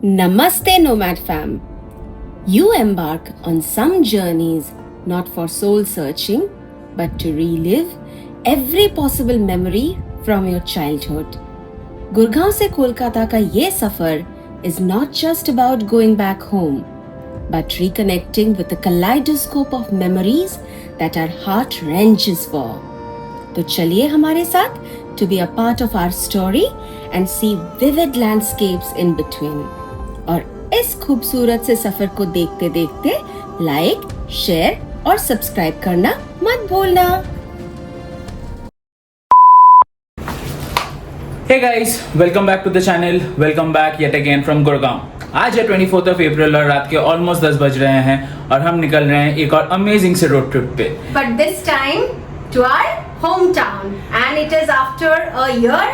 Namaste, Nomad Fam. You embark on some journeys not for soul searching, but to relive every possible memory from your childhood. Gurgaon से कोलकाता का ये सफर is not just about going back home, but reconnecting with a kaleidoscope of memories that our heart wrenches for. तो चलिए हमारे साथ to be a part of our story and see vivid landscapes in between. और इस खूबसूरत से सफर को देखते देखते लाइक, शेयर और सब्सक्राइब करना मत भूलना। Hey guys, welcome back to the channel. Welcome back yet again from Gurgaon. आज है 24th of April और रात के ऑलमोस्ट 10 बज रहे हैं और हम निकल रहे हैं एक और अमेजिंग से रोड ट्रिप पे। But this time to our hometown and it is after a year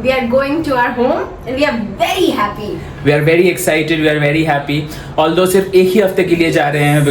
we are going to our home and we are very happy. We are very excited, we are very happy. Although सिर्फ एक ही हफ्ते के लिए जा रहे हैं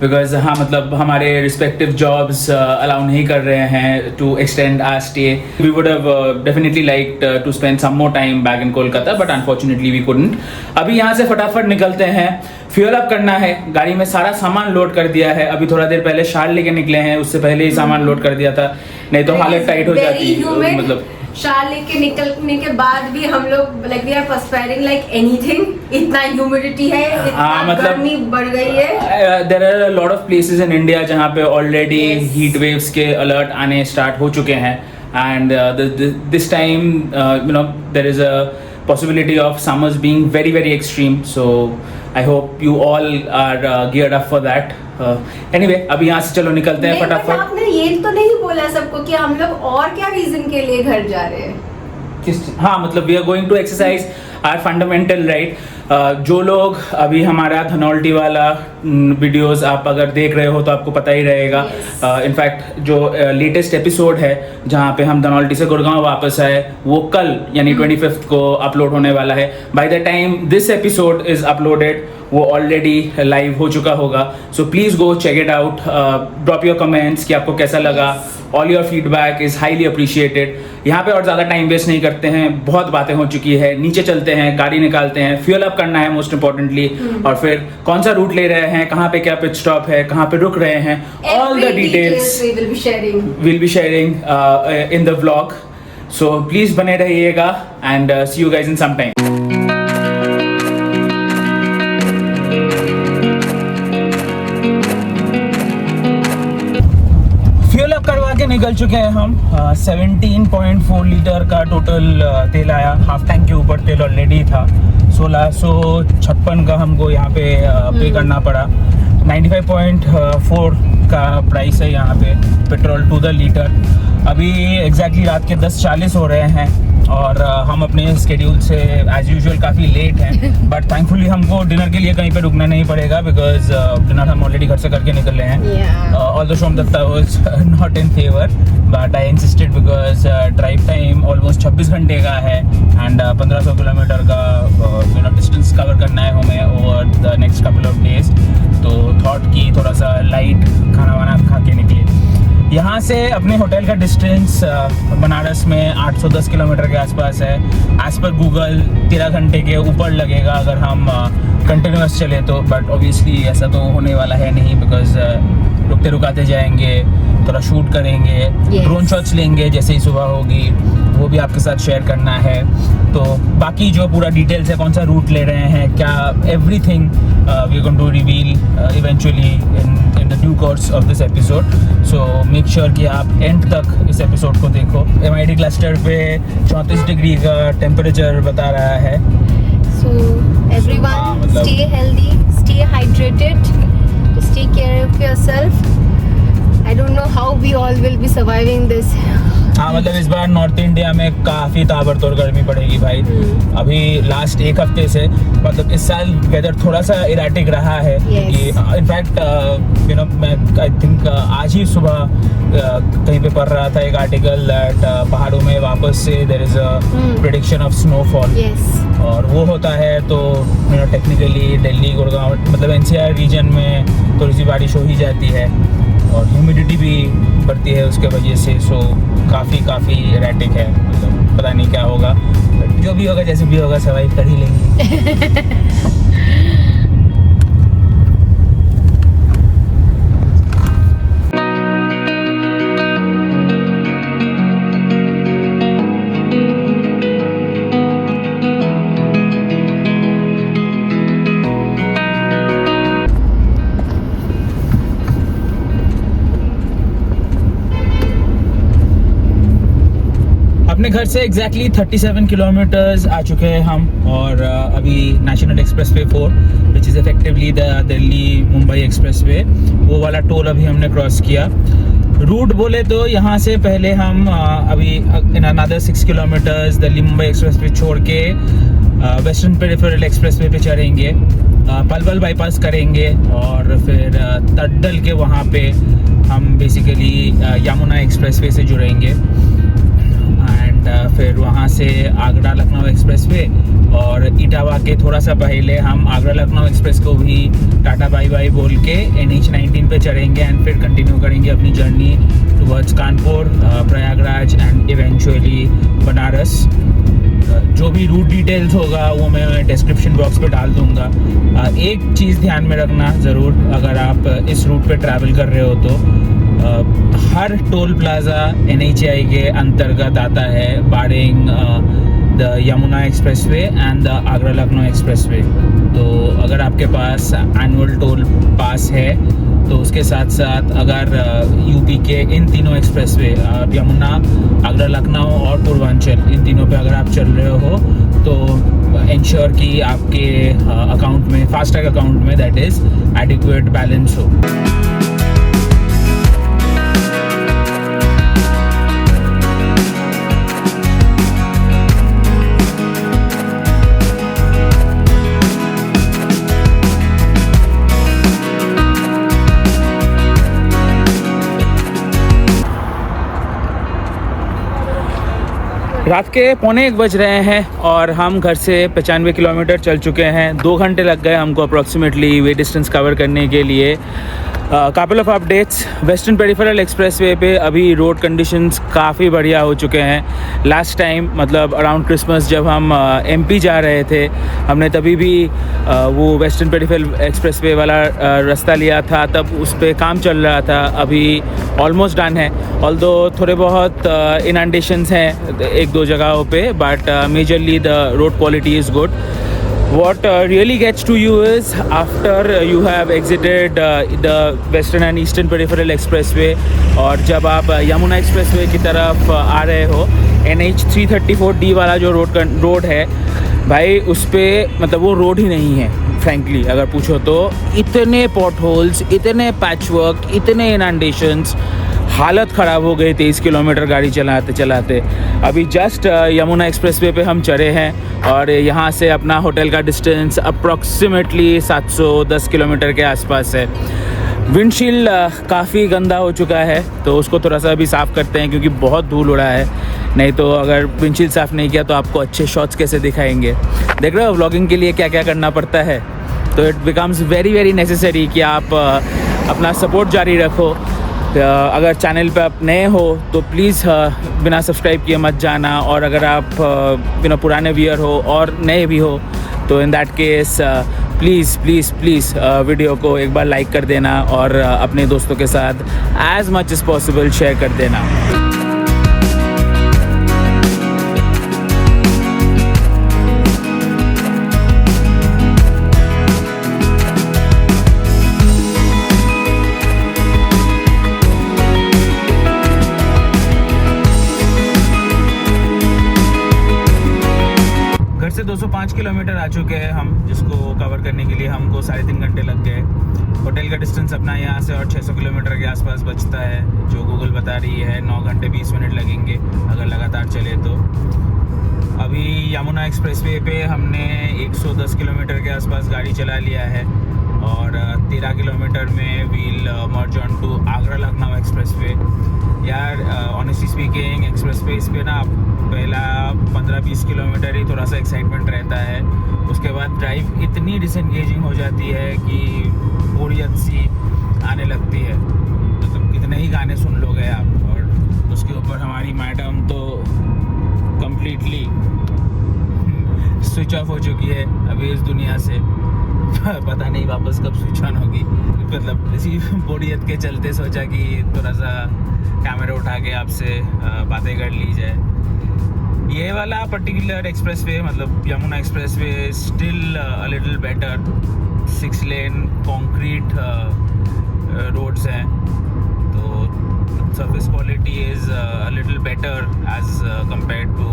because हाँ मतलब हमारे respective jobs allow नहीं कर रहे हैं to extend our stay. We would have definitely liked to spend some more time back in Kolkata, but unfortunately we couldn't. अभी यहाँ से फटाफट निकलते हैं, फ्यूल अप करना है, गाड़ी में सारा सामान लोड कर दिया है। अभी थोड़ा देर पहले शाल लेके निकले हैं, उससे पहले ही सामान लोड कर दिया था, नहीं तो हालत टाइट हो जाती मतलब शाल लेके निकलने के बाद भी हम लोग like we are perspiring like anything. इतना ह्यूमिडिटी है, इतना गर्मी बढ़ गई है। There are a lot of places in India जहाँ पे already heat waves के alert आने start हो चुके हैं and this time there is a possibility of summers being very very extreme, so I hope you all are geared up for that. Anyway, अभी यहाँ से चलो निकलते हैं फटाफट। आपने ये तो नहीं बोला सबको कि हम लोग और क्या रीजन के लिए घर जा रहे हैं? हाँ मतलब we are going to exercise our fundamental right. जो लोग अभी हमारा धनौल्टी वाला वीडियोस आप अगर देख रहे हो तो आपको पता ही रहेगा। इनफैक्ट जो लेटेस्ट एपिसोड है जहाँ पे हम धनौल्टी से गुड़गांव वापस आए वो कल यानी 25th को अपलोड होने वाला है। By the time this episode is uploaded वो ऑलरेडी लाइव हो चुका होगा, so please go check it out, drop your comments कि आपको कैसा लगा। All your feedback is highly appreciated. यहाँ पे और ज़्यादा टाइम वेस्ट नहीं करते हैं, बहुत बातें हो चुकी है, नीचे चलते हैं, गाड़ी निकालते हैं, फ्यूल अप करना है मोस्ट इंपॉर्टेंटली, और फिर कौन सा रूट ले रहे हैं, कहाँ पे क्या पिट स्टॉप है, कहाँ पे रुक रहे हैं, all the details will be sharing in the vlog. So please बने रहिएगा and see you guys in some time. निकल चुके हैं हम। 17.4 लीटर का टोटल तेल आया, हाफ टैंक के ऊपर तेल ऑलरेडी था। 1656 का हमको यहाँ पे पे करना पड़ा। 95.4 का प्राइस है यहाँ पे पेट्रोल टू द लीटर। अभी एग्जैक्टली रात के 10:40 हो रहे हैं और हम अपने स्केड्यूल से एज यूजुअल काफ़ी लेट हैं, बट थैंकफुली हमको डिनर के लिए कहीं पे रुकना नहीं पड़ेगा बिकॉज डिनर हम ऑलरेडी घर से करके निकल रहे हैं। Although Shom Datta was not in favour but I insisted because drive time almost 26 घंटे का है एंड 1500 किलोमीटर का डिस्टेंस कवर करना है हमें over the next couple of days. तो थॉट की थोड़ा सा लाइट खाना वाना खा के निकले। यहाँ से अपने होटल का डिस्टेंस बनारस में 810 किलोमीटर के आसपास है। एज पर गूगल 13 घंटे के ऊपर लगेगा अगर हम कंटिन्यूस चले तो, बट ऑब्वियसली ऐसा तो होने वाला है नहीं बिकॉज रुकते रुकाते जाएंगे, थोड़ा शूट करेंगे, ड्रोन शॉट्स लेंगे जैसे ही सुबह होगी, वो भी आपके साथ शेयर करना है। तो बाकी जो पूरा डिटेल्स है, कौन सा रूट ले रहे हैं, क्या everything we are going to reveal eventually in the due course of this episode. So make sure कि आप एंड तक इस एपिसोड को देखो। MIT क्लस्टर पे 34 डिग्री का टेम्परेचर बता रहा है। So everyone stay healthy, stay hydrated, take care of yourself. I don't know how we all will be surviving this. हाँ मतलब इस बार नॉर्थ इंडिया में काफ़ी ताबड़तोड़ गर्मी पड़ेगी भाई। अभी लास्ट एक हफ्ते से मतलब इस साल वेदर थोड़ा सा इराटिक रहा है। इनफैक्ट मैं आई थिंक आज ही सुबह कहीं पे पढ़ रहा था एक आर्टिकल दैट पहाड़ों में वापस से there is a prediction of snowfall, और वो होता है तो टेक्निकली दिल्ली गुड़गांव मतलब NCR रीजन में थोड़ी सी बारिश हो ही जाती है और ह्यूमिडिटी भी बढ़ती है उसके वजह से। सो काफ़ी एरेटिक है मतलब पता नहीं क्या होगा, बट जो भी होगा जैसे भी होगा सर्वाइव कर ही लेंगे। अपने घर से एग्जैक्टली 37 किलोमीटर्स आ चुके हैं हम, और अभी national expressway 4 which is effectively the Delhi Mumbai expressway, वो वाला टोल अभी हमने क्रॉस किया। रूट बोले तो यहाँ से पहले हम अभी in another 6 kilometres Delhi Mumbai expressway छोड़ के वेस्टर्न पेरिफेरल एक्सप्रेसवे पे चढ़ेंगे, पलवल बाईपास करेंगे, और फिर तड्डल के वहाँ पे हम बेसिकली यमुना एक्सप्रेसवे से जुड़ेंगे, एंड फिर वहाँ से आगरा लखनऊ एक्सप्रेसवे, और इटावा के थोड़ा सा पहले हम आगरा लखनऊ एक्सप्रेस को भी टाटा बाय बाय बोल के NH19 पे चढ़ेंगे, एंड फिर कंटिन्यू करेंगे अपनी journey towards Kanpur, Prayagraj and eventually Banaras. जो भी रूट डिटेल्स होगा वो मैं डिस्क्रिप्शन बॉक्स पे डाल दूंगा। एक चीज़ ध्यान में रखना ज़रूर, अगर आप इस रूट पे ट्रैवल कर रहे हो तो हर टोल प्लाजा NHAI के अंतर्गत आता है, barring the Yamuna expressway and the Agra Lucknow expressway. तो अगर आपके पास एनुअल टोल पास है तो उसके साथ साथ अगर यूपी के इन तीनों एक्सप्रेसवे यमुना, आगरा लखनऊ और पूर्वांचल, इन तीनों पे अगर आप चल रहे हो तो इंश्योर कि आपके अकाउंट में, फास्टैग अकाउंट में दैट इज़ एडिक्वेट बैलेंस हो। रात के 1:45 बज रहे हैं और हम घर से 95 किलोमीटर चल चुके हैं। 2 घंटे लग गए हमको अप्रॉक्सीमेटली वे डिस्टेंस कवर करने के लिए। Couple of updates, western peripheral expressway पे अभी रोड कंडीशंस काफ़ी बढ़िया हो चुके हैं। लास्ट टाइम मतलब अराउंड क्रिसमस जब हम MP जा रहे थे, हमने तभी भी वो वेस्टर्न पेरिफेरल एक्सप्रेसवे वाला रास्ता लिया था, तब उस पर काम चल रहा था। अभी ऑलमोस्ट डन है, ऑल्दो थोड़े बहुत इनंडेशंस हैं 1-2 जगहों पे, but majorly the road quality is good. What really gets to you is after you have exited the Western and Eastern Peripheral Expressway, और जब आप यमुना एक्सप्रेसवे की तरफ आ रहे हो, NH 334D वाला जो रोड है भाई, उस पर मतलब वो रोड ही नहीं है फ्रैंकली अगर पूछो तो। इतने पॉट होल्स, इतने पैचवर्क, इतने इनंडेशंस, हालत ख़राब हो गई 23 किलोमीटर गाड़ी चलाते चलाते। अभी जस्ट यमुना एक्सप्रेसवे पे हम चढ़े हैं और यहाँ से अपना होटल का डिस्टेंस अप्रॉक्सीमेटली 710 किलोमीटर के आसपास है। विंडशील्ड काफ़ी गंदा हो चुका है, तो उसको थोड़ा सा अभी साफ़ करते हैं क्योंकि बहुत धूल उड़ा है। नहीं तो अगर विंडशील्ड साफ़ नहीं किया तो आपको अच्छे शॉट्स कैसे दिखाएंगे। देख रहे हो व्लॉगिंग के लिए क्या क्या करना पड़ता है, तो it becomes very very necessary कि आप अपना सपोर्ट जारी रखो। अगर चैनल पे आप नए हो तो प्लीज़ बिना सब्सक्राइब किए मत जाना, और अगर आप बिना पुराने व्यूअर हो और नए भी हो तो in that case please please please video को एक बार लाइक कर देना और अपने दोस्तों के साथ as much as possible share कर देना। से 205 किलोमीटर आ चुके हैं हम, जिसको कवर करने के लिए हमको 3.5 घंटे लग गए। होटल का डिस्टेंस अपना यहाँ से और 600 किलोमीटर के आसपास बचता है, जो गूगल बता रही है 9 घंटे 20 मिनट लगेंगे अगर लगातार चले तो। अभी यमुना एक्सप्रेसवे पे हमने 110 किलोमीटर के आसपास गाड़ी चला लिया है, और 13 किलोमीटर में we'll merge onto Agra Lucknow expressway. यार ऑनेस्टली स्पीकिंग एक्सप्रेसवे इस पे ना पहला 15-20 किलोमीटर ही थोड़ा सा एक्साइटमेंट रहता है, उसके बाद ड्राइव इतनी डिसएंगेजिंग हो जाती है कि बोरियत सी आने लगती है। मतलब कितने ही गाने सुन लोगे आप, और उसके ऊपर हमारी मैडम तो कम्प्लीटली स्विच ऑफ हो चुकी है अभी इस दुनिया से। पता नहीं वापस कब स्विच ऑन होगी। मतलब इसी बोरियत के चलते सोचा कि थोड़ा सा कैमरा उठा के आपसे बातें कर ली जाए। ये वाला पर्टिकुलर एक्सप्रेसवे मतलब Yamuna expressway still a little better. 6 lane concrete roads हैं, तो service quality is a little better as compared to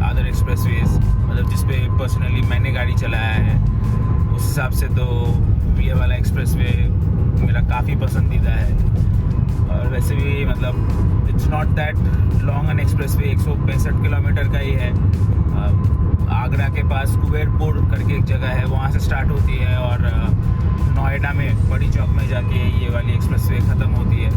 other expressways. मतलब जिस पे पर्सनली मैंने गाड़ी चलाया है उस हिसाब से तो ये वाला एक्सप्रेसवे मेरा काफ़ी पसंदीदा है। और वैसे भी मतलब it's not that long an expressway, 165 kilometer का ही है। आगरा के पास कुबेरपुर करके एक जगह है, वहाँ से स्टार्ट होती है और नोएडा में बड़ी चौक में जाके ये वाली एक्सप्रेसवे ख़त्म होती है।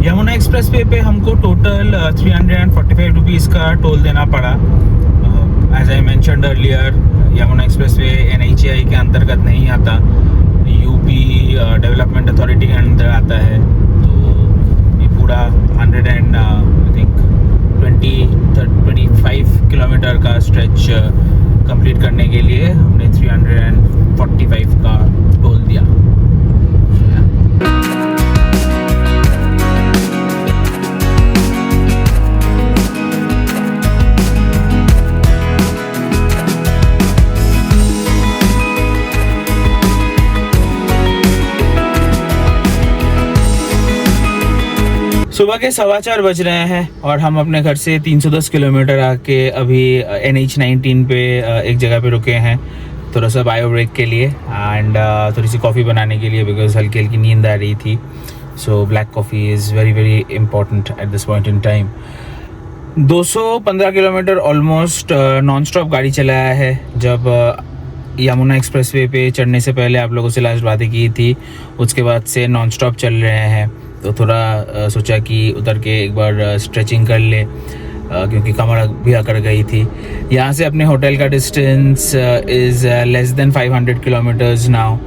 यमुना एक्सप्रेसवे पे हमको टोटल 345 रुपीज़ का टोल देना पड़ा। As I mentioned earlier, Yamuna expressway NHAI के अंतर्गत नहीं आता, यूपी डेवलपमेंट अथॉरिटी के अंदर आता है। तो ये पूरा 125 किलोमीटर का स्ट्रेच कंप्लीट करने के लिए हमने 345 का टोल दिया। सुबह के 4:15 बज रहे हैं और हम अपने घर से 310 किलोमीटर आके अभी NH19 पे एक जगह पे रुके हैं थोड़ा सा बायो ब्रेक के लिए एंड थोड़ी सी कॉफ़ी बनाने के लिए, बिकॉज हल्की हल्की नींद आ रही थी। So black coffee is very very important at this point in time. 215 kilometre almost non stop गाड़ी चलाया है। जब यमुना एक्सप्रेसवे पे चढ़ने से पहले आप लोगों से लास्ट बातें की थी, उसके बाद से नॉन स्टॉप चल रहे हैं। तो थोड़ा सोचा कि उतर के एक बार स्ट्रेचिंग कर ले, क्योंकि कमर भी अकड़ गई थी। यहाँ से अपने होटल का distance is less than 500 kilometres now,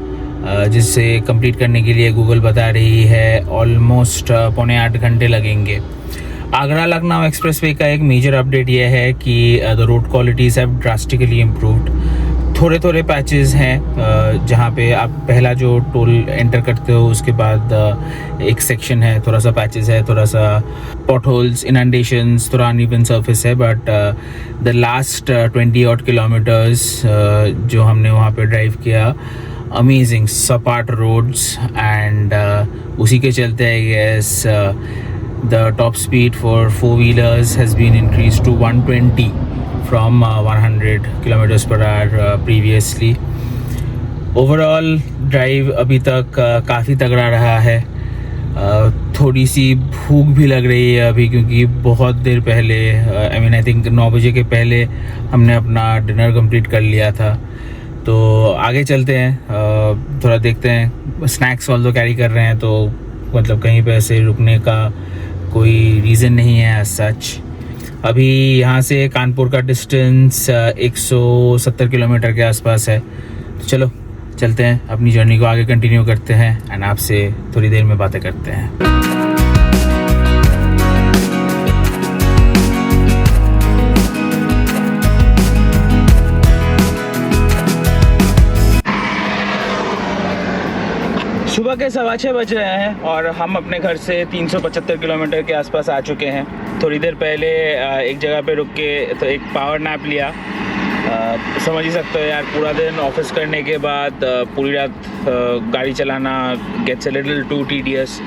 जिससे कंप्लीट करने के लिए गूगल बता रही है ऑलमोस्ट 7.25 घंटे लगेंगे। आगरा लखनऊ एक्सप्रेसवे का एक मेजर अपडेट ये है कि the road qualities have drastically improved. थोड़े थोड़े पैचेस हैं जहाँ पे आप पहला जो टोल एंटर करते हो उसके बाद एक सेक्शन है, थोड़ा सा पैचेस है, थोड़ा सा पॉट होल्स, इनंडेशंस, थोड़ा अनइवन सरफेस है। But the last 20 odd kilometres जो हमने वहाँ पे ड्राइव किया, अमेजिंग सपाट रोड्स एंड उसी के चलते I guess the top speed for 4-wheelers has been increase to 120 from 100 kilometers per hour previously. Overall drive अभी तक काफ़ी तगड़ा रहा है। थोड़ी सी भूख भी लग रही है अभी, क्योंकि बहुत देर पहले आई थिंक 9 बजे के पहले हमने अपना डिनर कंप्लीट कर लिया था। तो आगे चलते हैं, थोड़ा देखते हैं। स्नैक्स ऑल तो कैरी कर रहे हैं, तो मतलब कहीं पे ऐसे रुकने का कोई रीज़न नहीं है एज सच। अभी यहाँ से कानपुर का डिस्टेंस 170 किलोमीटर के आसपास है। तो चलो चलते हैं, अपनी जर्नी को आगे कंटिन्यू करते हैं एंड आपसे थोड़ी देर में बातें करते हैं। सुबह के 6:15 बज रहे हैं और हम अपने घर से 375 किलोमीटर के आसपास आ चुके हैं। थोड़ी देर पहले एक जगह पे रुक के तो एक पावर नैप लिया। समझ ही सकते हो यार, पूरा दिन ऑफिस करने के बाद पूरी रात गाड़ी चलाना gets a little too tedious.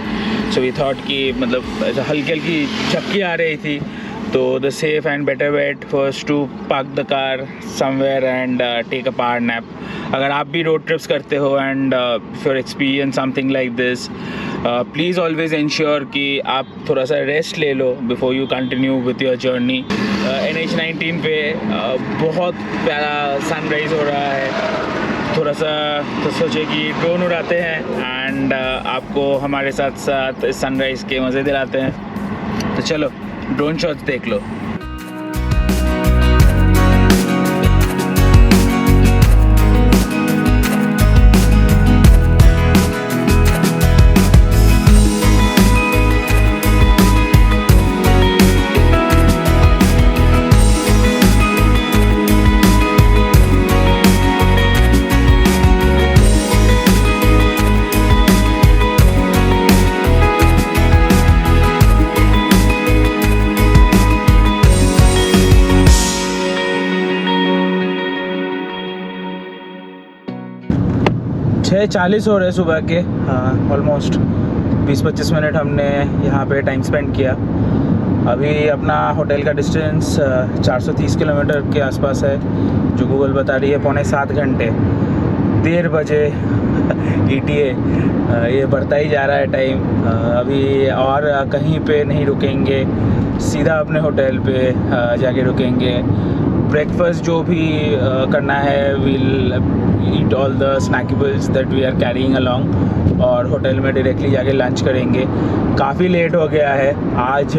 So we thought कि मतलब ऐसा हल्की हल्की झपकी आ रही थी, तो the safe and better wait first to park the car somewhere and take a power nap. अगर आप भी रोड ट्रिप्स करते हो and if you experience something like this, please always ensure कि आप थोड़ा सा रेस्ट ले लो before you continue with your journey. NH19 पे बहुत प्यारा सनराइज़ हो रहा है। थोड़ा सा तो सोचे कि ड्रोन उड़ाते हैं एंड आपको हमारे साथ साथ सनराइज़ के मज़े दिलाते हैं। तो चलो ड्रोन शॉट्स देख लो। 6:40 हो रहे सुबह के। हाँ, ऑलमोस्ट 20-25 मिनट हमने यहाँ पे टाइम स्पेंड किया। अभी अपना होटल का डिस्टेंस 430 किलोमीटर के आसपास है, जो गूगल बता रही है 6.25 घंटे। 1:30 बजे ETA ये बढ़ता ही जा रहा है टाइम। अभी और कहीं पे नहीं रुकेंगे, सीधा अपने होटल पे जाके रुकेंगे। ब्रेकफास्ट जो भी करना है, will eat all the snackables that we are carrying along, और होटल में डायरेक्टली जाके लंच करेंगे। काफ़ी लेट हो गया है आज,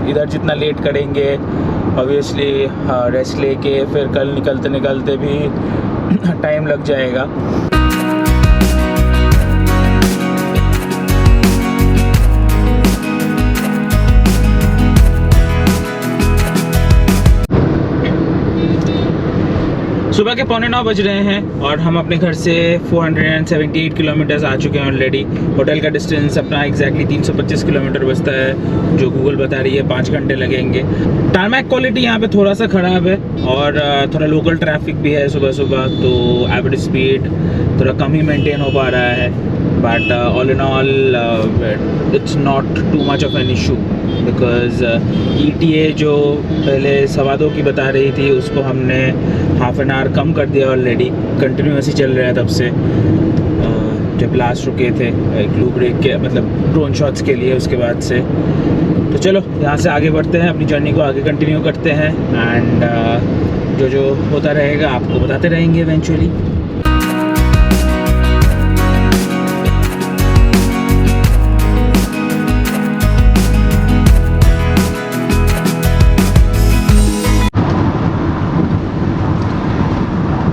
इधर जितना लेट करेंगे ऑब्वियसली रेस्ट लेके फिर कल निकलते निकलते भी टाइम लग जाएगा। सुबह के 8:45 बज रहे हैं और हम अपने घर से 478 किलोमीटर्स आ चुके हैं ऑलरेडी। होटल का डिस्टेंस अपना एग्जैक्टली 325 किलोमीटर बचता है, जो गूगल बता रही है 5 घंटे लगेंगे। टारमैक क्वालिटी यहाँ पे थोड़ा सा ख़राब है और थोड़ा लोकल ट्रैफिक भी है सुबह सुबह, तो एवरेज स्पीड थोड़ा कम ही मेंटेन हो पा रहा है। But all in all it's not too much of an issue, because ETA जो पहले 2:15 की बता रही थी उसको हमने हाफ एन आवर कम कर दिया ऑलरेडी। कंटिन्यूस ही चल रहा है तब से, जब लास्ट रुके थे ग्लू ब्रेक के मतलब ड्रोन शॉट्स के लिए, उसके बाद से। तो चलो यहाँ से आगे बढ़ते हैं, अपनी जर्नी को आगे कंटिन्यू करते हैं एंड जो जो होता रहेगा आपको बताते रहेंगे इवेंचुअली।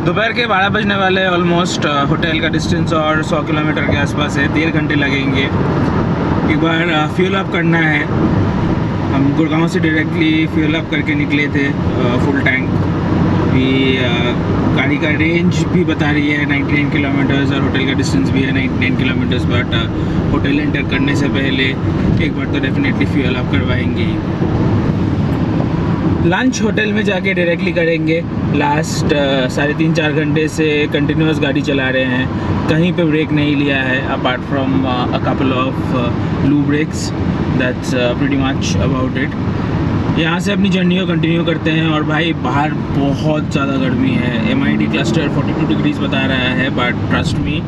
दोपहर के 12 बजने वाले ऑलमोस्ट। होटल का डिस्टेंस और 100 किलोमीटर के आसपास है, 1.5 घंटे लगेंगे। एक बार फ्यूल अप करना है। हम गुड़गांव से डायरेक्टली फ्यूल अप करके निकले थे फुल टैंक। अभी गाड़ी का रेंज भी बता रही है 99 किलोमीटर्स और होटल का डिस्टेंस भी है 99 किलोमीटर्स। बट होटल एंटर करने से पहले एक बार तो डेफिनेटली फ्यूल अप करवाएंगे। लंच होटल में जाके डायरेक्टली करेंगे। लास्ट 3.5-4 घंटे से कंटिन्यूस गाड़ी चला रहे हैं, कहीं पे ब्रेक नहीं लिया है apart from a couple of loo breaks. That's pretty much about it. यहाँ से अपनी जर्नी को कंटिन्यू करते हैं। और भाई बाहर बहुत ज़्यादा गर्मी है। MID क्लस्टर 42 डिग्रीज बता रहा है, बट ट्रस्ट मी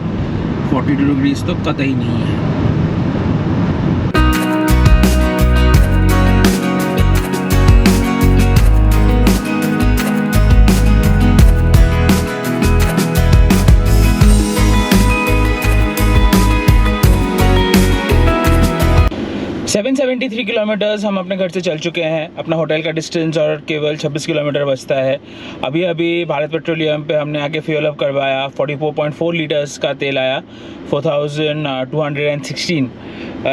42 डिग्रीज तो कतई नहीं है। सेवन 73 किलोमीटर्स हम अपने घर से चल चुके हैं। अपना होटल का डिस्टेंस और केवल 26 किलोमीटर बचता है। अभी अभी भारत पेट्रोलियम पे हमने आके फ्यूल अप करवाया। 44.4 लीटर्स का तेल आया, 4216।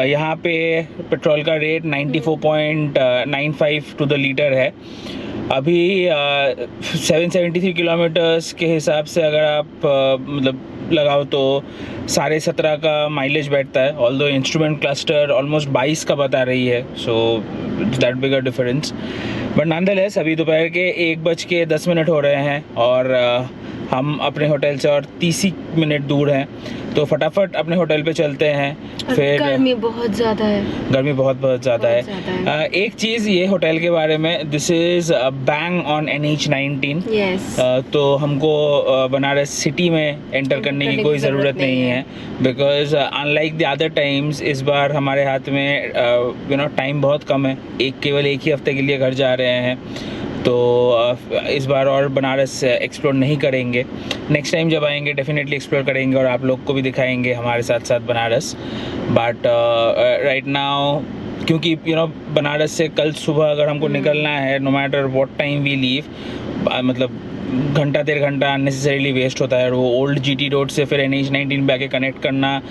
यहाँ पे पेट्रोल का रेट 94.95 टू द लीटर है। अभी 773 किलोमीटर्स के हिसाब से अगर आप मतलब लगाओ तो 17.5 का माइलेज बैठता है। ऑल्दो इंस्ट्रूमेंट क्लस्टर ऑलमोस्ट 22 का बता रही है, so that big a difference. But nonetheless अभी दोपहर के 1:10 हो रहे हैं और हम अपने होटल से और 30 मिनट दूर हैं, तो फटाफट अपने होटल पे चलते हैं। फिर गर्मी बहुत ज़्यादा है। गर्मी बहुत ज़्यादा है। एक चीज़ ये होटल के बारे में, this is bang on NH19। तो हमको बनारस सिटी में एंटर करने की कोई ज़रूरत नहीं है, because unlike the other times इस बार हमारे हाथ में टाइम बहुत कम है। केवल एक ही हफ्ते के लिए घर जा रहे हैं, तो इस बार और बनारस एक्सप्लोर नहीं करेंगे। नेक्स्ट टाइम जब आएंगे डेफिनेटली एक्सप्लोर करेंगे और आप लोग को भी दिखाएंगे हमारे साथ साथ बनारस। बट राइट नाउ क्योंकि बनारस से कल सुबह अगर हमको निकलना है, no matter what time we leave, मतलब घंटा 1.5 घंटा अननेसेसरीली वेस्ट होता है। और वो ओल्ड GT रोड से फिर NH19 पे आके कनेक्ट करना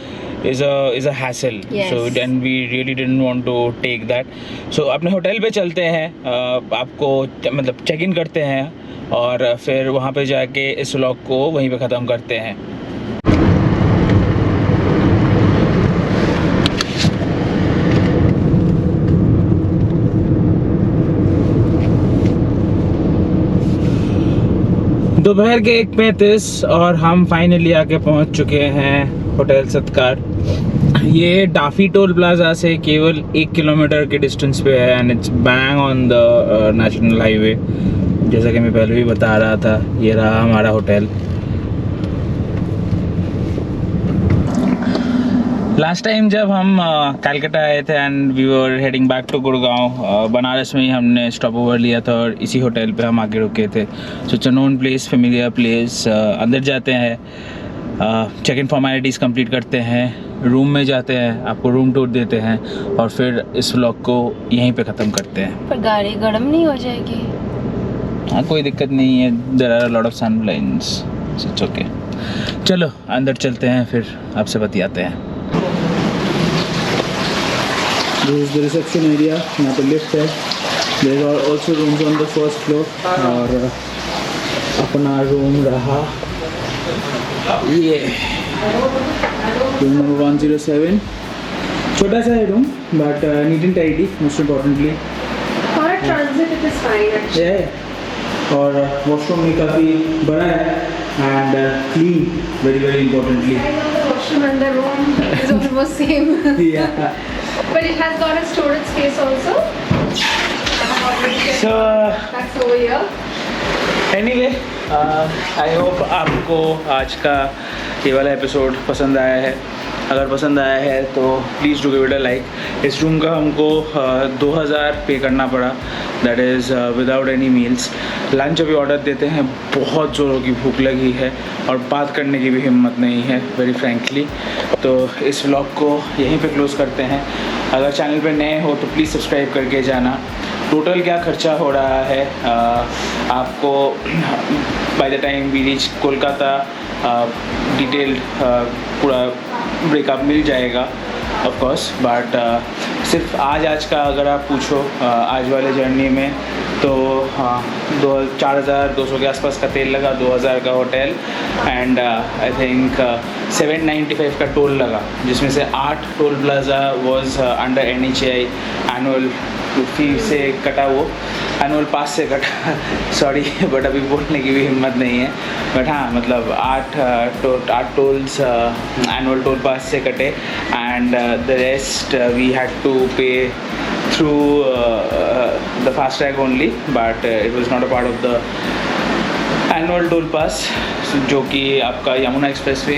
is a hassle. Yes. So then we really didn't want to take that. So अपने होटल पे चलते हैं, आपको मतलब चेक इन करते हैं और फिर वहाँ पे जाके इस व्लॉग को वहीं पे ख़त्म करते हैं। दोपहर के 1:35 और हम फाइनली आके पहुंच चुके हैं होटल सत्कार। ये डाफी टोल प्लाजा से केवल 1 किलोमीटर के डिस्टेंस पे है and it's bang on the national highway. जैसा कि मैं पहले भी बता रहा था, ये रहा हमारा होटल। लास्ट टाइम जब हम कलकत्ता आए थे and we were heading back to Gurgaon, Banaras में ही हमने स्टॉप ओवर लिया था और इसी होटल पे हम आके रुके थे। So it's a known place, familiar place. अंदर जाते हैं, चेक इन फॉर्मेलिटीज़ कंप्लीट करते हैं, रूम में जाते हैं, आपको रूम टूर देते हैं और फिर इस व्लॉग को यहीं पे ख़त्म करते हैं। पर गाड़ी गर्म नहीं हो जाएगी? हाँ, कोई दिक्कत नहीं है। There are a lot of sun blinds, it's okay. चलो अंदर चलते हैं, फिर आपसे बतियाते हैं। This is the reception area. यहाँ पे लिफ्ट है। There are also rooms on the first floor और अपना रूम रहा ये रूम नंबर 107। छोटा सा है room but neat and tidy, most importantly. For a transit it is fine actually. और वॉशरूम भी काफ़ी बड़ा है and clean, very very importantly. I know the washroom and the room is almost same. Yeah. But it has got a storage space also. So That's over here. Anyway, I hope आपको आज का ये वाला episode पसंद आया है। अगर पसंद आया है तो please do give it a like. इस रूम का हमको 2000 पे करना पड़ा, that is without any meals. Lunch अभी ऑर्डर देते हैं, बहुत ज़ोरों की भूख लगी है और बात करने की भी हिम्मत नहीं है, वेरी फ्रैंकली। तो इस व्लॉग को यहीं पे क्लोज़ करते हैं। अगर चैनल पे नए हो तो प्लीज़ सब्सक्राइब करके जाना। टोटल क्या खर्चा हो रहा है आपको by the time we reach Kolkata detailed पूरा ब्रेकअप मिल जाएगा ऑफ कोर्स। बट सिर्फ आज का अगर आप पूछो आज वाले जर्नी में तो 4200 के आसपास का तेल लगा, 2000 का होटल एंड आई थिंक 795 का टोल लगा, जिसमें से 8 toll plaza was under NHAI annual फी से कटा, वो एनुअल पास से कटा सॉरी बट अभी बोलने की भी हिम्मत नहीं है। बट हाँ, मतलब 8 टोल्स एनुअल टोल पास से कटे and the rest we had to pay through the fast track only, but it was not a part of the annual toll pass, जो कि आपका यमुना एक्सप्रेस वे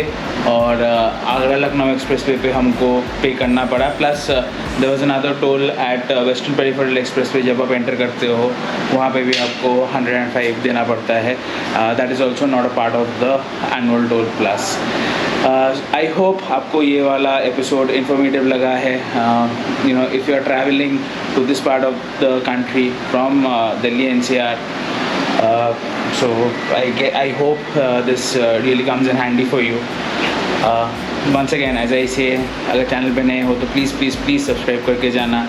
और आगरा लखनऊ एक्सप्रेस वे पे हमको pay करना पड़ा। Plus there was another toll at western peripheral express way, जब आप एंटर करते हो वहाँ पे भी आपको 105 देना पड़ता है। That is also not a part of the annual toll plus. I hope आपको ये वाला एपिसोड इंफॉर्मेटिव लगा है। You know, if you are travelling to this part of the country from Delhi NCR, so I hope this really comes in handy for you. Once again, as I say, अगर channel पे नए हो तो please subscribe करके जाना।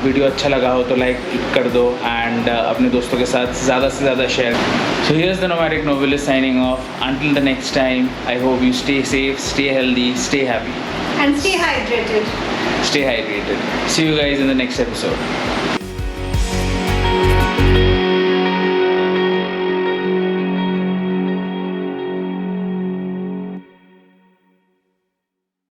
Video अच्छा लगा हो तो लाइक कर दो एंड अपने दोस्तों के साथ ज़्यादा से ज़्यादा share. So here's the Nomadic Novelist signing off. Until the next time, I hope you stay safe, stay healthy, stay happy. And stay hydrated. Stay hydrated. See you guys in the next episode.